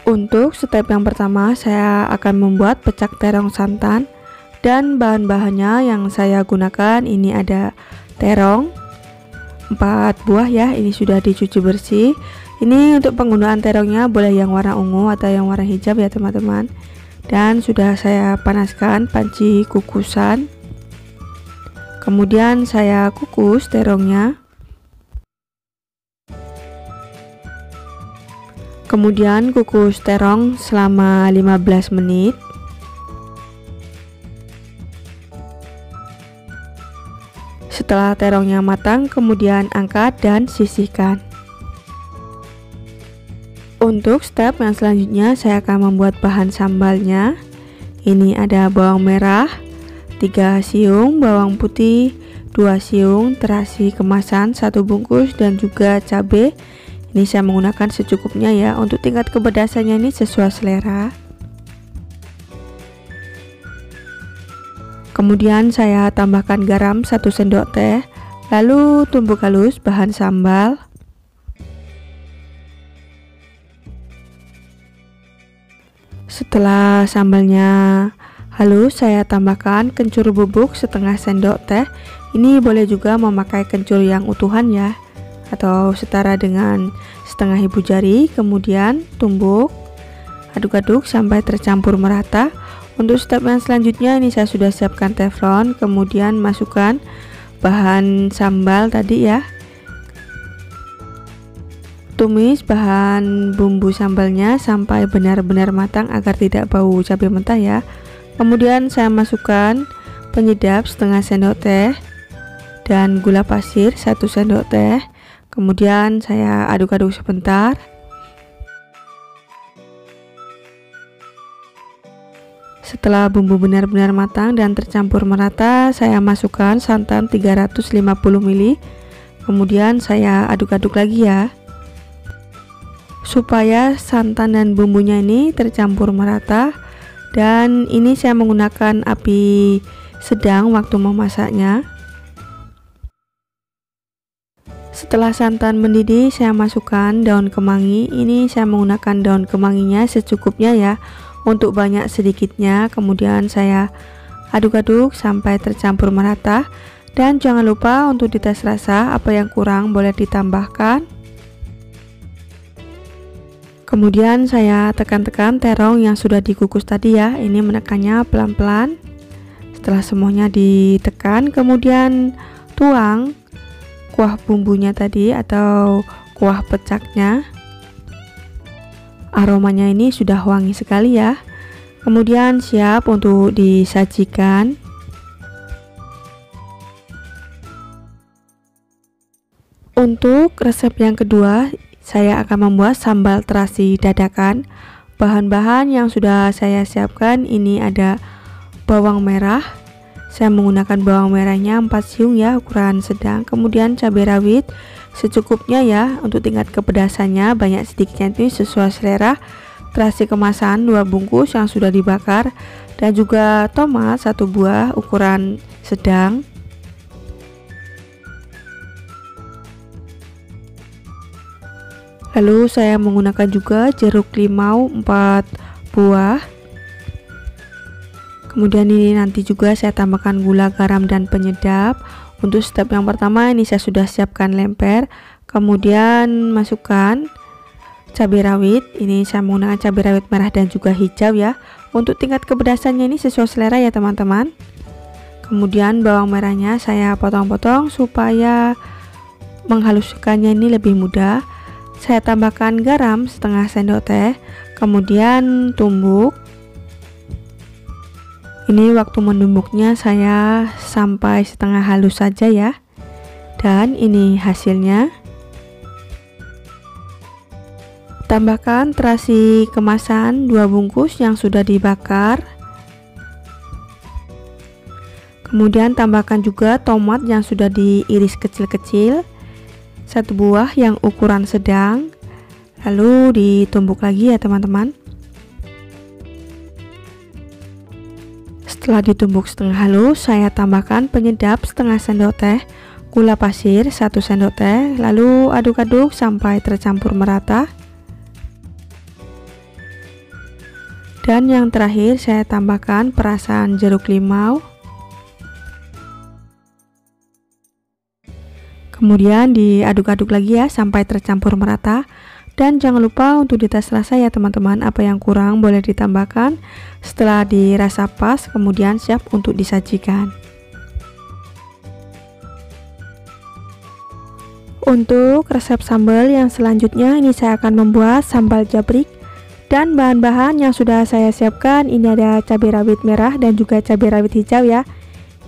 Untuk step yang pertama, saya akan membuat pecak terong santan, dan bahan-bahannya yang saya gunakan ini ada terong 4 buah ya, ini sudah dicuci bersih. Ini untuk penggunaan terongnya boleh yang warna ungu atau yang warna hijau ya teman-teman. Dan sudah saya panaskan panci kukusan. Kemudian saya kukus terongnya. Kemudian kukus terong selama 15 menit. Setelah terongnya matang, kemudian angkat dan sisihkan. Untuk step yang selanjutnya, saya akan membuat bahan sambalnya. Ini ada bawang merah 3 siung, bawang putih 2 siung, terasi kemasan 1 bungkus, dan juga cabai. Ini saya menggunakan secukupnya ya. Untuk tingkat kepedasannya ini sesuai selera. Kemudian saya tambahkan garam 1 sendok teh, lalu tumbuk halus bahan sambal. Setelah sambalnya halus, saya tambahkan kencur bubuk setengah sendok teh. Ini boleh juga memakai kencur yang utuhan ya, atau setara dengan setengah ibu jari. Kemudian tumbuk, aduk-aduk sampai tercampur merata. Untuk step yang selanjutnya ini saya sudah siapkan teflon, kemudian masukkan bahan sambal tadi ya. Tumis bahan bumbu sambalnya sampai benar-benar matang agar tidak bau cabai mentah ya. Kemudian saya masukkan penyedap setengah sendok teh dan gula pasir 1 sendok teh. Kemudian saya aduk-aduk sebentar. Setelah bumbu benar-benar matang dan tercampur merata, saya masukkan santan 350 ml. Kemudian saya aduk-aduk lagi ya, supaya santan dan bumbunya ini tercampur merata. Dan ini saya menggunakan api sedang waktu memasaknya. Setelah santan mendidih, saya masukkan daun kemangi. Ini saya menggunakan daun kemanginya secukupnya ya, untuk banyak sedikitnya. Kemudian saya aduk-aduk sampai tercampur merata, dan jangan lupa untuk dites rasa, apa yang kurang boleh ditambahkan. Kemudian saya tekan-tekan terong yang sudah dikukus tadi ya, ini menekannya pelan-pelan. Setelah semuanya ditekan, kemudian tuang kuah bumbunya tadi atau kuah pecaknya. Aromanya ini sudah wangi sekali ya. Kemudian siap untuk disajikan. Untuk resep yang kedua, saya akan membuat sambal terasi dadakan. Bahan-bahan yang sudah saya siapkan ini ada bawang merah. Saya menggunakan bawang merahnya 4 siung ya, ukuran sedang. Kemudian cabai rawit secukupnya ya, untuk tingkat kepedasannya banyak sedikitnya itu sesuai selera. Terasi kemasan 2 bungkus yang sudah dibakar, dan juga tomat 1 buah ukuran sedang. Lalu saya menggunakan juga jeruk limau 4 buah. Kemudian ini nanti juga saya tambahkan gula, garam, dan penyedap. Untuk step yang pertama ini saya sudah siapkan lemper. Kemudian masukkan cabai rawit. Ini saya menggunakan cabai rawit merah dan juga hijau ya. Untuk tingkat kepedasannya ini sesuai selera ya teman-teman. Kemudian bawang merahnya saya potong-potong supaya menghaluskannya ini lebih mudah. Saya tambahkan garam setengah sendok teh. Kemudian tumbuk. Ini waktu menumbuknya saya sampai setengah halus saja ya. Dan ini hasilnya. Tambahkan terasi kemasan 2 bungkus yang sudah dibakar. Kemudian tambahkan juga tomat yang sudah diiris kecil-kecil 1 buah yang ukuran sedang. Lalu ditumbuk lagi ya teman-teman. Setelah ditumbuk setengah halus, saya tambahkan penyedap setengah sendok teh, gula pasir 1 sendok teh, lalu aduk-aduk sampai tercampur merata. Dan yang terakhir saya tambahkan perasan jeruk limau. Kemudian diaduk-aduk lagi ya sampai tercampur merata. Dan jangan lupa untuk dites rasa ya teman-teman, apa yang kurang boleh ditambahkan. Setelah dirasa pas, kemudian siap untuk disajikan. Untuk resep sambal yang selanjutnya, ini saya akan membuat sambal jabrik. Dan bahan-bahan yang sudah saya siapkan, ini ada cabai rawit merah dan juga cabai rawit hijau ya.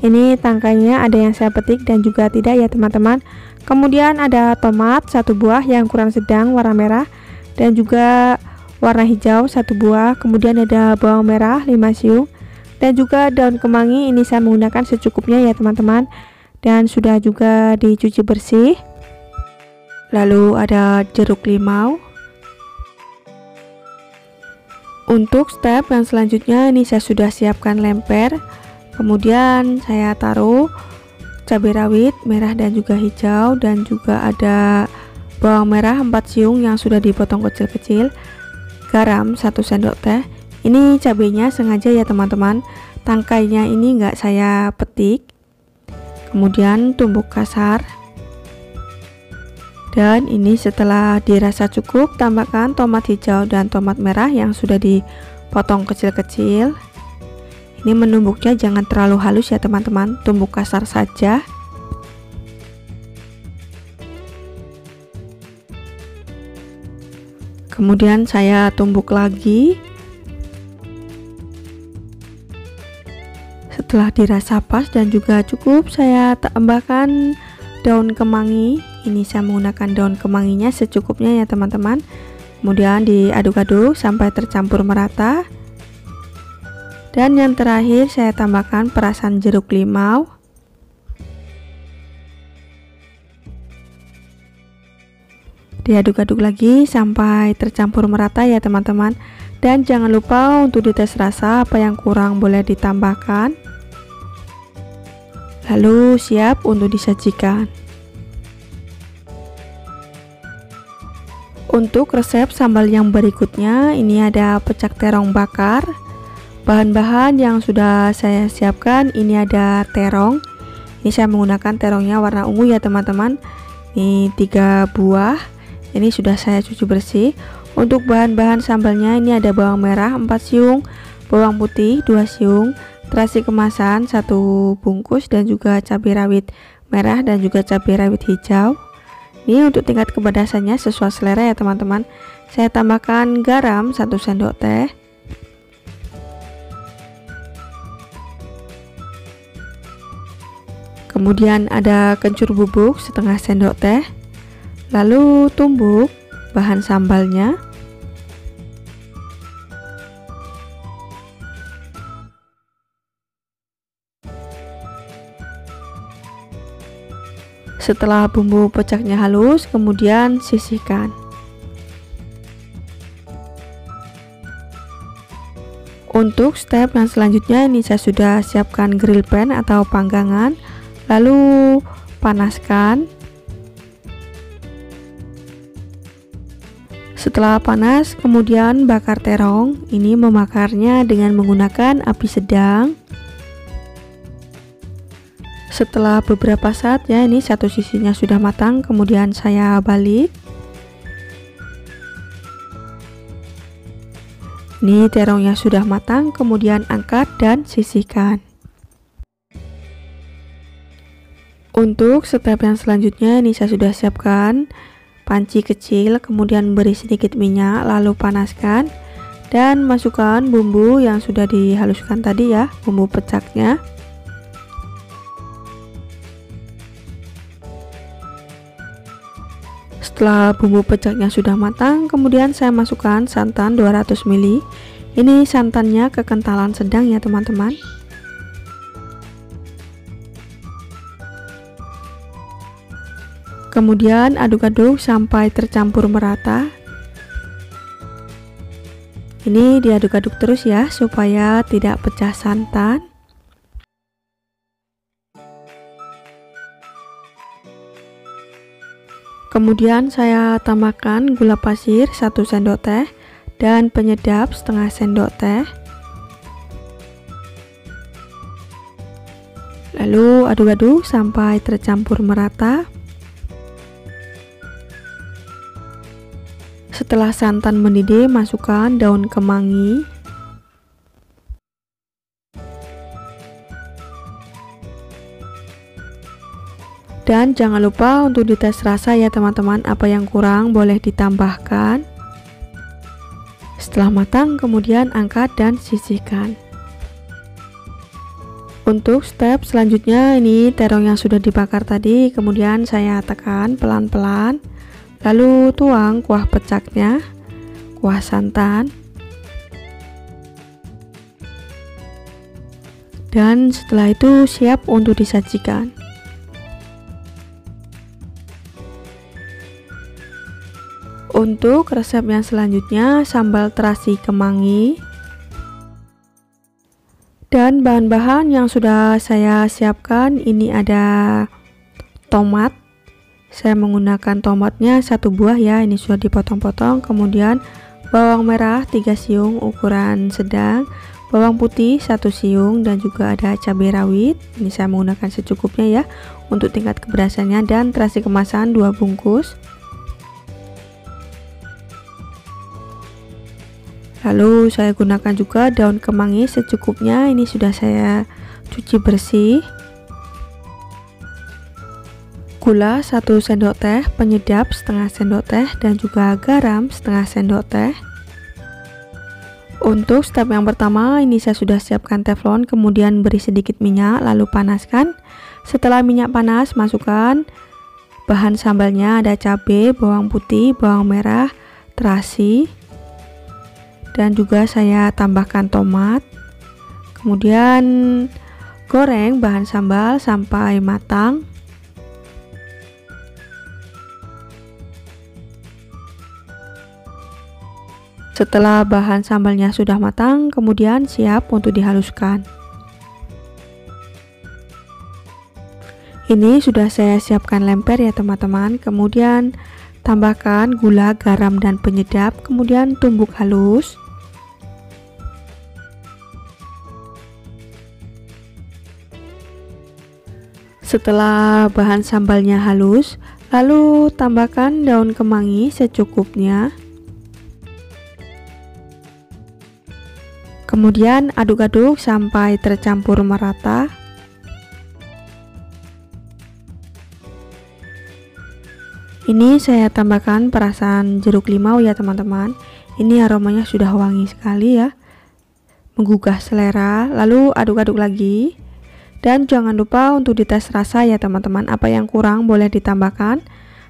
Ini tangkainya ada yang saya petik dan juga tidak ya teman-teman. Kemudian ada tomat 1 buah yang ukuran sedang warna merah dan juga warna hijau 1 buah. Kemudian ada bawang merah 5 siung dan juga daun kemangi, ini saya menggunakan secukupnya ya teman-teman, dan sudah juga dicuci bersih. Lalu ada jeruk limau. Untuk step yang selanjutnya, ini saya sudah siapkan lemper. Kemudian saya taruh cabai rawit merah dan juga hijau, dan juga ada bawang merah 4 siung yang sudah dipotong kecil-kecil, garam 1 sendok teh. Ini cabainya sengaja ya teman-teman, tangkainya ini enggak saya petik. Kemudian tumbuk kasar. Dan ini setelah dirasa cukup, tambahkan tomat hijau dan tomat merah yang sudah dipotong kecil-kecil. Ini menumbuknya jangan terlalu halus ya teman-teman, tumbuk kasar saja. Kemudian saya tumbuk lagi. Setelah dirasa pas dan juga cukup, saya tambahkan daun kemangi. Ini saya menggunakan daun kemanginya secukupnya ya teman-teman. Kemudian diaduk-aduk sampai tercampur merata. Dan yang terakhir saya tambahkan perasan jeruk limau. Diaduk-aduk lagi sampai tercampur merata ya teman-teman. Dan jangan lupa untuk dites rasa, apa yang kurang boleh ditambahkan. Lalu siap untuk disajikan. Untuk resep sambal yang berikutnya, ini ada pecak terong bakar. Bahan-bahan yang sudah saya siapkan, ini ada terong. Ini saya menggunakan terongnya warna ungu ya teman-teman. Ini 3 buah. Ini sudah saya cuci bersih. Untuk bahan-bahan sambalnya, ini ada bawang merah 4 siung, bawang putih 2 siung, terasi kemasan 1 bungkus, dan juga cabai rawit merah dan juga cabai rawit hijau. Ini untuk tingkat kepedasannya sesuai selera ya teman-teman. Saya tambahkan garam 1 sendok teh. Kemudian ada kencur bubuk setengah sendok teh. Lalu tumbuk bahan sambalnya. Setelah bumbu pecaknya halus, kemudian sisihkan. Untuk step yang selanjutnya, ini saya sudah siapkan grill pan atau panggangan. Lalu panaskan. Setelah panas, kemudian bakar terong. Ini memakarnya dengan menggunakan api sedang. Setelah beberapa saat ya, ini satu sisinya sudah matang, kemudian saya balik. Ini terongnya sudah matang, kemudian angkat dan sisihkan. Untuk step yang selanjutnya, ini saya sudah siapkan panci kecil, kemudian beri sedikit minyak, lalu panaskan dan masukkan bumbu yang sudah dihaluskan tadi ya, bumbu pecaknya. Setelah bumbu pecaknya sudah matang, kemudian saya masukkan santan 200 ml. Ini santannya kekentalan sedang ya teman-teman. Kemudian aduk-aduk sampai tercampur merata. Ini diaduk-aduk terus ya, supaya tidak pecah santan. Kemudian saya tambahkan gula pasir 1 sendok teh dan penyedap setengah sendok teh. Lalu aduk-aduk sampai tercampur merata. Setelah santan mendidih, masukkan daun kemangi. Dan jangan lupa untuk dites rasa ya teman-teman, apa yang kurang boleh ditambahkan. Setelah matang kemudian angkat dan sisihkan. Untuk step selanjutnya, ini terong yang sudah dibakar tadi kemudian saya tekan pelan-pelan, lalu tuang kuah pecaknya, kuah santan, dan setelah itu siap untuk disajikan. Untuk resep yang selanjutnya, sambal terasi kemangi. Dan bahan-bahan yang sudah saya siapkan, ini ada tomat. Saya menggunakan tomatnya 1 buah ya, ini sudah dipotong-potong. Kemudian bawang merah 3 siung ukuran sedang, bawang putih 1 siung, dan juga ada cabai rawit. Ini saya menggunakan secukupnya ya untuk tingkat kepedasannya, dan terasi kemasan 2 bungkus. Lalu saya gunakan juga daun kemangi secukupnya, ini sudah saya cuci bersih. Gula 1 sendok teh, penyedap setengah sendok teh, dan juga garam setengah sendok teh. Untuk step yang pertama, ini saya sudah siapkan teflon, kemudian beri sedikit minyak, lalu panaskan. Setelah minyak panas, masukkan bahan sambalnya, ada cabai, bawang putih, bawang merah, terasi, dan juga saya tambahkan tomat. Kemudian goreng bahan sambal sampai matang. Setelah bahan sambalnya sudah matang, kemudian siap untuk dihaluskan. Ini sudah saya siapkan lemper ya teman-teman. Kemudian tambahkan gula, garam, dan penyedap, kemudian tumbuk halus. Setelah bahan sambalnya halus, lalu tambahkan daun kemangi secukupnya. Kemudian aduk-aduk sampai tercampur merata. Ini saya tambahkan perasan jeruk limau ya teman-teman. Ini aromanya sudah wangi sekali ya, menggugah selera. Lalu aduk-aduk lagi. Dan jangan lupa untuk dites rasa ya teman-teman, apa yang kurang boleh ditambahkan.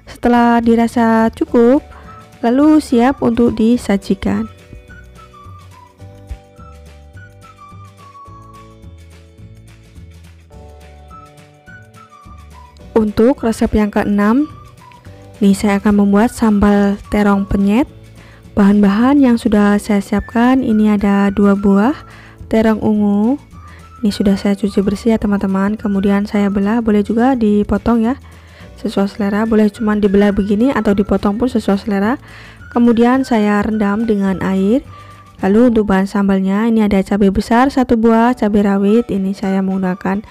Setelah dirasa cukup, lalu siap untuk disajikan. Untuk resep yang keenam, nih saya akan membuat sambal terong penyet. Bahan-bahan yang sudah saya siapkan, ini ada 2 buah terong ungu. Ini sudah saya cuci bersih ya teman-teman. Kemudian saya belah, boleh juga dipotong ya sesuai selera, boleh cuma dibelah begini atau dipotong pun sesuai selera. Kemudian saya rendam dengan air. Lalu untuk bahan sambalnya, ini ada cabai besar 1 buah, cabai rawit ini saya menggunakan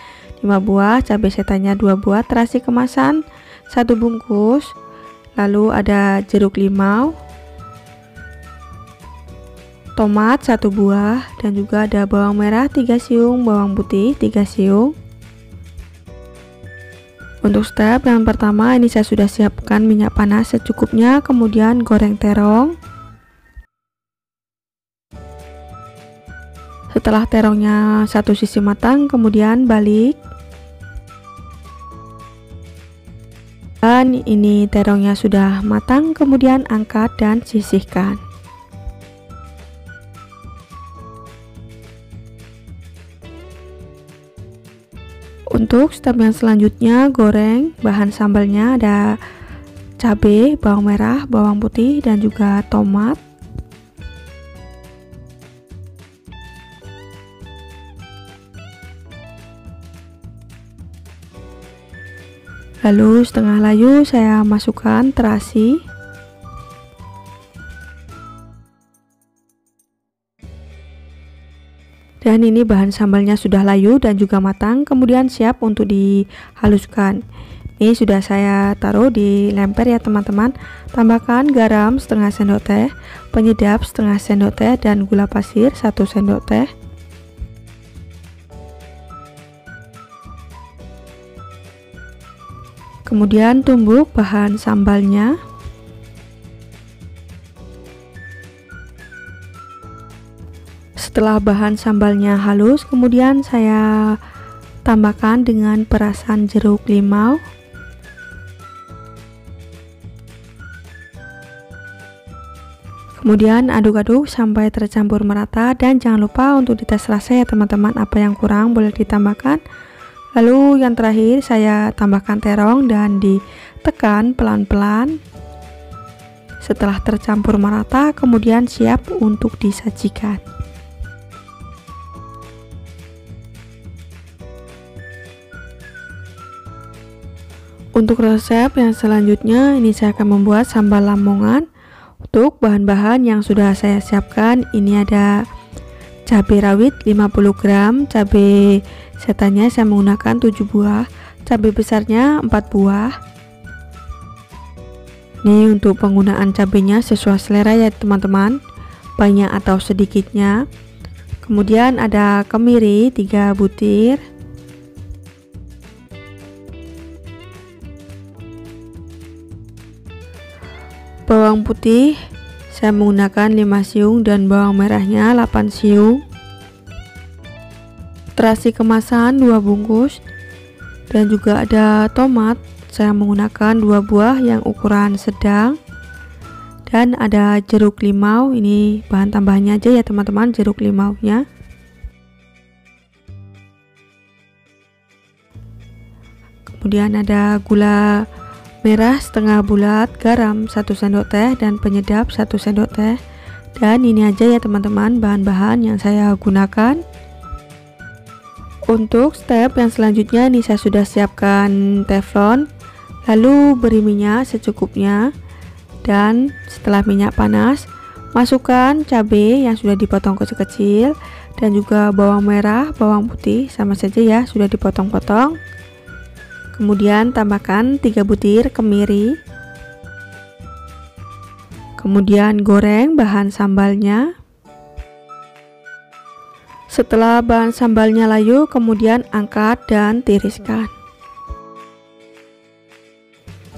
5 buah, cabai setannya 2 buah, terasi kemasan 1 bungkus. Lalu ada jeruk limau, tomat 1 buah, dan juga ada bawang merah 3 siung, bawang putih 3 siung. Untuk step yang pertama, ini saya sudah siapkan minyak panas secukupnya, kemudian goreng terong. Setelah terongnya satu sisi matang, kemudian balik. Dan ini terongnya sudah matang, kemudian angkat dan sisihkan. Untuk step yang selanjutnya, goreng bahan sambalnya, ada cabai, bawang merah, bawang putih, dan juga tomat. Lalu setengah layu saya masukkan terasi. Dan ini bahan sambalnya sudah layu dan juga matang, kemudian siap untuk dihaluskan. Ini sudah saya taruh di lemper ya teman-teman. Tambahkan garam setengah sendok teh, penyedap setengah sendok teh, dan gula pasir 1 sendok teh. Kemudian tumbuk bahan sambalnya. Setelah bahan sambalnya halus, kemudian saya tambahkan dengan perasan jeruk limau. Kemudian aduk-aduk sampai tercampur merata, dan jangan lupa untuk dites rasa ya teman-teman, apa yang kurang boleh ditambahkan. Lalu yang terakhir saya tambahkan terong dan ditekan pelan-pelan. Setelah tercampur merata, kemudian siap untuk disajikan. Untuk resep yang selanjutnya, ini saya akan membuat sambal lamongan. Untuk bahan-bahan yang sudah saya siapkan, ini ada cabai rawit 50 gram, cabai setannya saya menggunakan 7 buah, cabai besarnya 4 buah. Ini untuk penggunaan cabainya sesuai selera ya teman-teman, banyak atau sedikitnya. Kemudian ada kemiri 3 butir. Bawang putih saya menggunakan 5 siung dan bawang merahnya 8 siung. Terasi kemasan 2 bungkus. Dan juga ada tomat, saya menggunakan 2 buah yang ukuran sedang. Dan ada jeruk limau, ini bahan tambahannya aja ya teman-teman, jeruk limaunya. Kemudian ada gula merah setengah bulat, garam 1 sendok teh, dan penyedap 1 sendok teh. Dan ini aja ya teman-teman bahan-bahan yang saya gunakan. Untuk step yang selanjutnya, ini saya sudah siapkan teflon. Lalu beri minyak secukupnya, dan setelah minyak panas, masukkan cabai yang sudah dipotong kecil-kecil, dan juga bawang merah, bawang putih sama saja ya, sudah dipotong-potong. Kemudian tambahkan 3 butir kemiri. Kemudian goreng bahan sambalnya. Setelah bahan sambalnya layu, kemudian angkat dan tiriskan.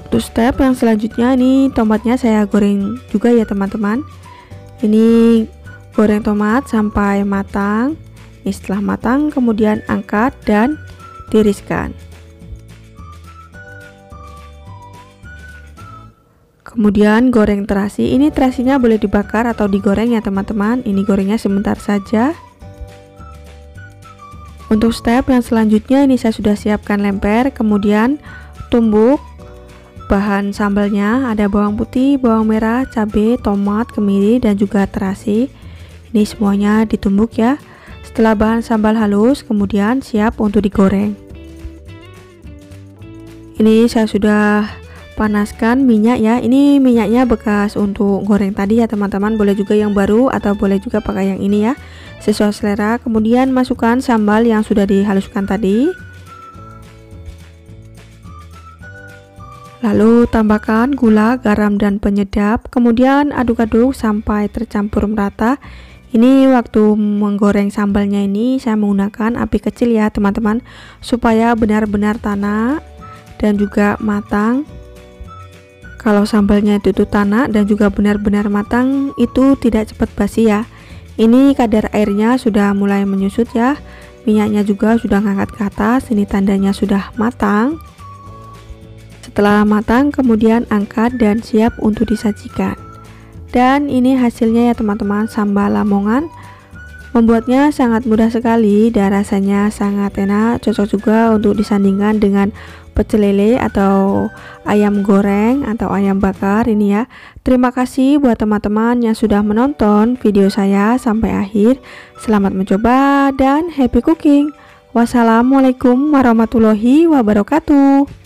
Untuk step yang selanjutnya, ini tomatnya saya goreng juga ya teman-teman. Ini goreng tomat sampai matang. Ini setelah matang, kemudian angkat dan tiriskan. Kemudian goreng terasi. Ini terasinya boleh dibakar atau digoreng ya teman-teman. Ini gorengnya sebentar saja. Untuk step yang selanjutnya, ini saya sudah siapkan lemper. Kemudian tumbuk bahan sambalnya. Ada bawang putih, bawang merah, cabai, tomat, kemiri, dan juga terasi. Ini semuanya ditumbuk ya. Setelah bahan sambal halus, kemudian siap untuk digoreng. Ini saya sudah panaskan minyak ya. Ini minyaknya bekas untuk goreng tadi ya teman-teman, boleh juga yang baru atau boleh juga pakai yang ini ya, sesuai selera. Kemudian masukkan sambal yang sudah dihaluskan tadi. Lalu tambahkan gula, garam, dan penyedap. Kemudian aduk-aduk sampai tercampur merata. Ini waktu menggoreng sambalnya ini saya menggunakan api kecil ya teman-teman, supaya benar-benar tanak dan juga matang. Kalau sambalnya itu tanak dan juga benar-benar matang, itu tidak cepat basi ya. Ini kadar airnya sudah mulai menyusut ya. Minyaknya juga sudah ngangkat ke atas. Ini tandanya sudah matang. Setelah matang, kemudian angkat dan siap untuk disajikan. Dan ini hasilnya ya teman-teman, sambal lamongan. Membuatnya sangat mudah sekali dan rasanya sangat enak, cocok juga untuk disandingkan dengan pecel lele atau ayam goreng atau ayam bakar ini ya. Terima kasih buat teman-teman yang sudah menonton video saya sampai akhir. Selamat mencoba dan happy cooking. Wassalamualaikum warahmatullahi wabarakatuh.